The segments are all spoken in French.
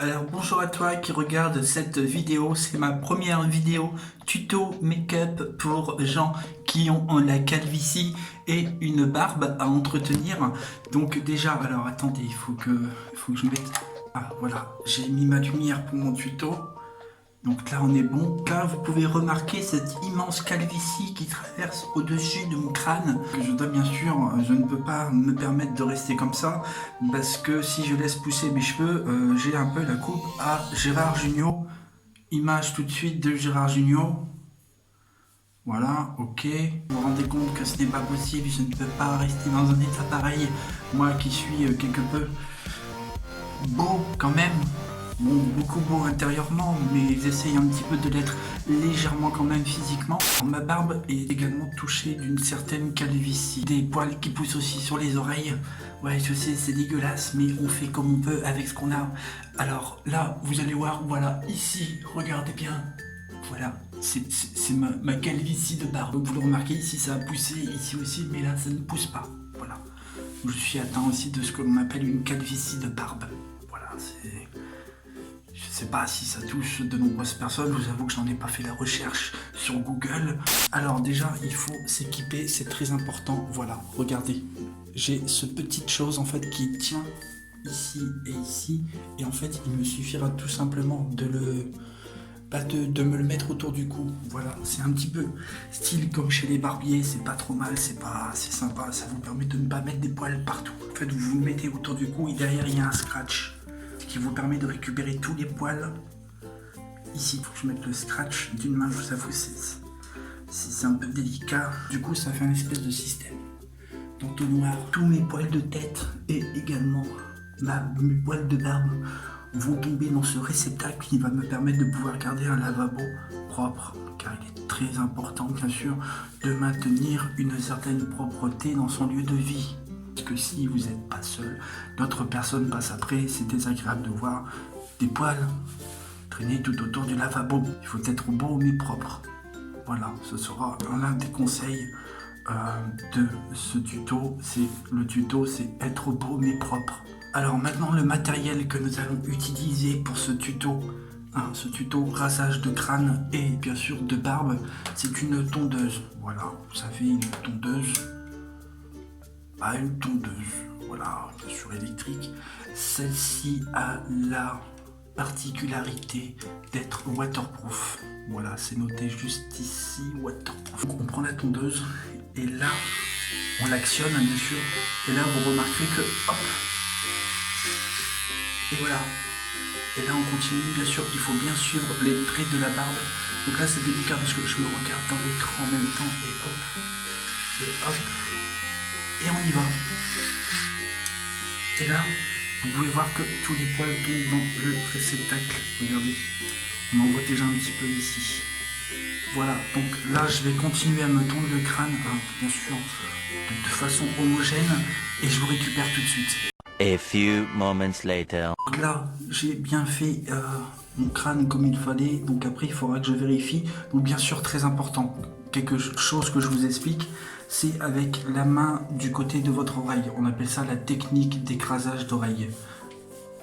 Alors bonjour à toi qui regarde cette vidéo, c'est ma première vidéo tuto make-up pour gens qui ont la calvitie et une barbe à entretenir. Donc déjà, alors attendez, il faut que je mette... Ah voilà, j'ai mis ma lumière pour mon tuto. Donc là on est bon. Là vous pouvez remarquer cette immense calvitie qui traverse au-dessus de mon crâne. Je dois bien sûr, je ne peux pas me permettre de rester comme ça parce que si je laisse pousser mes cheveux, j'ai un peu la coupe à Gérard Jugnot. Image tout de suite de Gérard Jugnot. Voilà, ok. Vous vous rendez compte que ce n'est pas possible, je ne peux pas rester dans un état pareil. Moi qui suis quelque peu beau quand même. Bon, beaucoup beau intérieurement, mais j'essaye un petit peu de l'être légèrement quand même physiquement. Ma barbe est également touchée d'une certaine calvitie. Des poils qui poussent aussi sur les oreilles. Ouais, je sais, c'est dégueulasse, mais on fait comme on peut avec ce qu'on a. Alors là, vous allez voir, voilà, ici, regardez bien. Voilà, c'est ma calvitie de barbe. Vous le remarquez, ici ça a poussé, ici aussi, mais là ça ne pousse pas. Voilà. Je suis atteint aussi de ce que l'on appelle une calvitie de barbe. Voilà, c'est... Je sais pas si ça touche de nombreuses personnes, je vous avoue que j'en ai pas fait la recherche sur Google. Alors déjà, il faut s'équiper, c'est très important. Voilà, regardez, j'ai ce petite chose en fait qui tient ici et ici. Et en fait, il me suffira tout simplement de me le mettre autour du cou. Voilà, c'est un petit peu style comme chez les barbiers, c'est pas trop mal, c'est sympa, ça vous permet de ne pas mettre des poils partout. En fait, vous le mettez autour du cou et derrière il y a un scratch qui vous permet de récupérer tous les poils. Ici, il faut que je mette le scratch d'une main, je vous avoue, c'est un peu délicat. Du coup, ça fait un espèce de système d'entonnoir. Tous mes poils de tête et également mes poils de barbe vont tomber dans ce réceptacle qui va me permettre de pouvoir garder un lavabo propre, car il est très important, bien sûr, de maintenir une certaine propreté dans son lieu de vie. Parce que si vous n'êtes pas seul, d'autres personnes passent après, c'est désagréable de voir des poils traîner tout autour du lavabo. Il faut être beau mais propre. Voilà, ce sera l'un des conseils de ce tuto. Le tuto, c'est être beau mais propre. Alors maintenant, le matériel que nous allons utiliser pour ce tuto rasage de crâne et bien sûr de barbe, c'est une tondeuse. Voilà, vous savez, une tondeuse. Pas une tondeuse, voilà, bien sûr électrique. Celle-ci a la particularité d'être waterproof. Voilà, c'est noté juste ici, waterproof. Donc on prend la tondeuse et là, on l'actionne, bien sûr. Et là, vous remarquerez que, hop, et voilà. Et là, on continue, bien sûr, il faut bien suivre les traits de la barbe. Donc là, c'est délicat parce que je me regarde dans l'écran en même temps. Et hop. Et on y va. Et là, vous pouvez voir que tous les poils tombent dans le réceptacle. Regardez, on en voit déjà un petit peu ici. Voilà, donc là, je vais continuer à me tondre le crâne, bien sûr, de façon homogène, et je vous récupère tout de suite. A few moments later. Donc là, j'ai bien fait mon crâne comme il fallait, donc après, il faudra que je vérifie. Donc bien sûr, très important, quelque chose que je vous explique, c'est avec la main du côté de votre oreille. On appelle ça la technique d'écrasage d'oreille.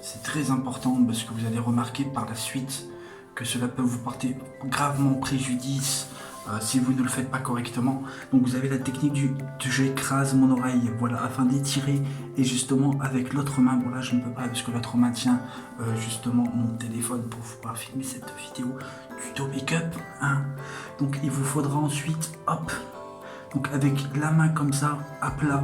C'est très important parce que vous allez remarquer par la suite que cela peut vous porter gravement préjudice si vous ne le faites pas correctement. Donc vous avez la technique du j'écrase mon oreille, voilà, afin d'étirer. Et justement avec l'autre main, bon là je ne peux pas parce que l'autre main tient justement mon téléphone pour pouvoir filmer cette vidéo tuto make-up, hein. Donc il vous faudra ensuite, hop, donc avec la main comme ça, à plat,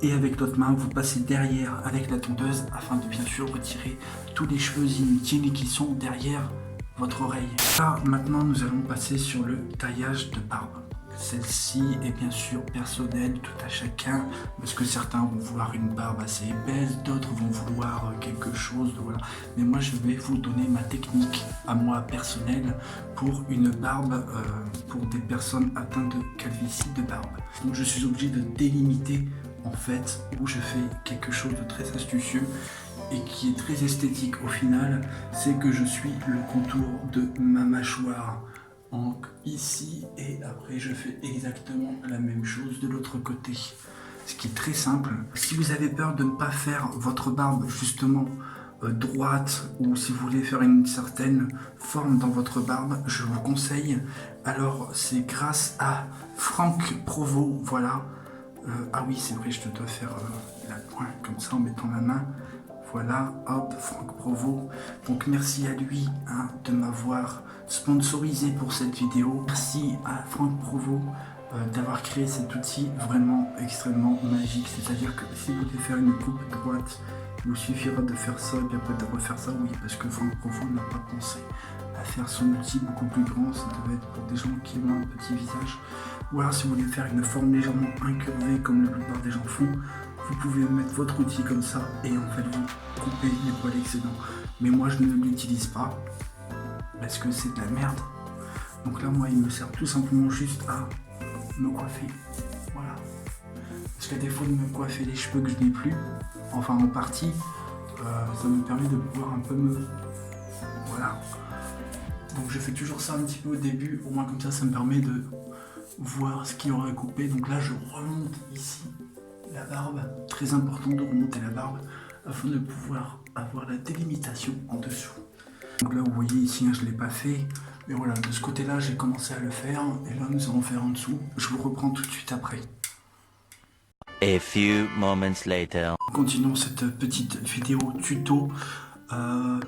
et avec l'autre main, vous passez derrière avec la tondeuse afin de bien sûr retirer tous les cheveux inutiles qui sont derrière votre oreille. Là, maintenant, nous allons passer sur le taillage de barbe. Celle-ci est bien sûr personnelle, tout à chacun, parce que certains vont vouloir une barbe assez épaisse, d'autres vont vouloir quelque chose, voilà. Mais moi, je vais vous donner ma technique à moi personnelle pour une barbe, pour des personnes atteintes de calvitie de barbe. Donc, je suis obligé de délimiter, en fait, où je fais quelque chose de très astucieux et qui est très esthétique au final, c'est que je suis le contour de ma mâchoire. Donc ici, et après je fais exactement la même chose de l'autre côté. Ce qui est très simple. Si vous avez peur de ne pas faire votre barbe justement droite ou si vous voulez faire une certaine forme dans votre barbe, je vous conseille. Alors c'est grâce à Franck Provost, voilà. Ah oui c'est vrai, je te dois faire la pointe comme ça en mettant la main. Voilà, hop, Franck Provost. Donc merci à lui de m'avoir sponsorisé pour cette vidéo. Merci à Franck Provost d'avoir créé cet outil vraiment extrêmement magique. C'est-à-dire que si vous voulez faire une coupe droite, il vous suffira de faire ça et puis après de refaire ça, oui, parce que Franck Provost n'a pas pensé à faire son outil beaucoup plus grand. Ça devait être pour des gens qui ont un petit visage. Ou alors si vous voulez faire une forme légèrement incurvée comme la plupart des gens font, vous pouvez mettre votre outil comme ça et en fait vous coupez les poils excédents. Mais moi je ne l'utilise pas parce que c'est de la merde. Donc là moi il me sert tout simplement juste à me coiffer. Voilà. Parce qu'à défaut de me coiffer les cheveux que je n'ai plus, enfin en partie, ça me permet de pouvoir un peu me... Voilà. Donc je fais toujours ça un petit peu au début, au moins comme ça me permet de voir ce qu'il y aura à couper. Donc là je remonte ici la barbe, très important de remonter la barbe afin de pouvoir avoir la délimitation en dessous. Donc là vous voyez ici je ne l'ai pas fait, mais voilà, de ce côté là j'ai commencé à le faire et là nous allons faire en dessous. Je vous reprends tout de suite après. A few moments later. Continuons cette petite vidéo tuto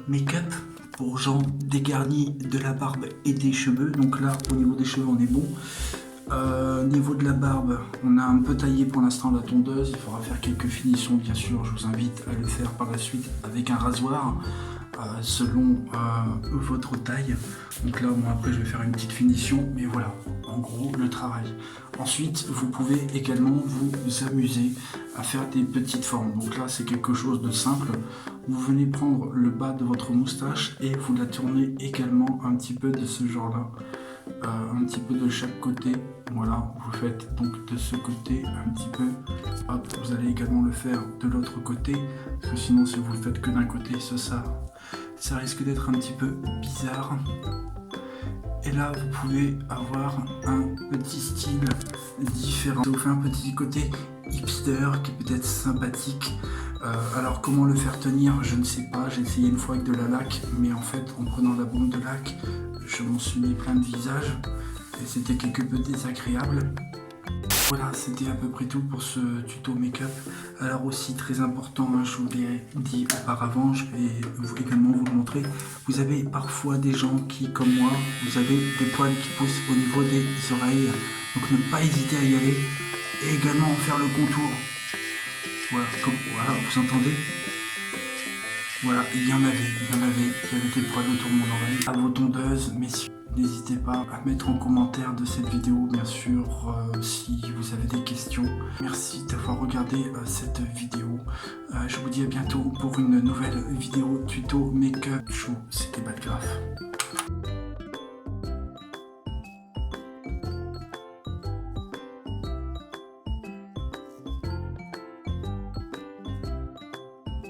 make-up pour gens dégarnis de la barbe et des cheveux. Donc là au niveau des cheveux on est bon. Niveau de la barbe, on a un peu taillé pour l'instant la tondeuse, il faudra faire quelques finitions bien sûr, je vous invite à le faire par la suite avec un rasoir selon votre taille. Donc là moi après je vais faire une petite finition, mais voilà en gros le travail. Ensuite vous pouvez également vous amuser à faire des petites formes. Donc là c'est quelque chose de simple, vous venez prendre le bas de votre moustache et vous la tournez également un petit peu de ce genre là. Un petit peu de chaque côté, voilà, vous faites donc de ce côté un petit peu, hop, vous allez également le faire de l'autre côté, parce que sinon si vous le faites que d'un côté, ça risque d'être un petit peu bizarre. Et là vous pouvez avoir un petit style différent, ça vous fait un petit côté hipster qui est peut-être sympathique. Alors comment le faire tenir, je ne sais pas, j'ai essayé une fois avec de la laque, mais en fait en prenant la bombe de laque, je m'en suis mis plein de visage et c'était quelque peu désagréable. Voilà, c'était à peu près tout pour ce tuto make-up. Alors aussi très important, je vous l'ai dit auparavant, je vais également vous le montrer. Vous avez parfois des gens qui, comme moi, vous avez des poils qui poussent au niveau des oreilles. Donc ne pas hésiter à y aller et également faire le contour. Voilà, voilà, vous entendez? Voilà, il y avait des poils autour de mon oreille. À vos tondeuses, messieurs, n'hésitez pas à mettre en commentaire de cette vidéo, bien sûr, si vous avez des questions. Merci d'avoir regardé cette vidéo. Je vous dis à bientôt pour une nouvelle vidéo tuto make-up. C'était Badgraph.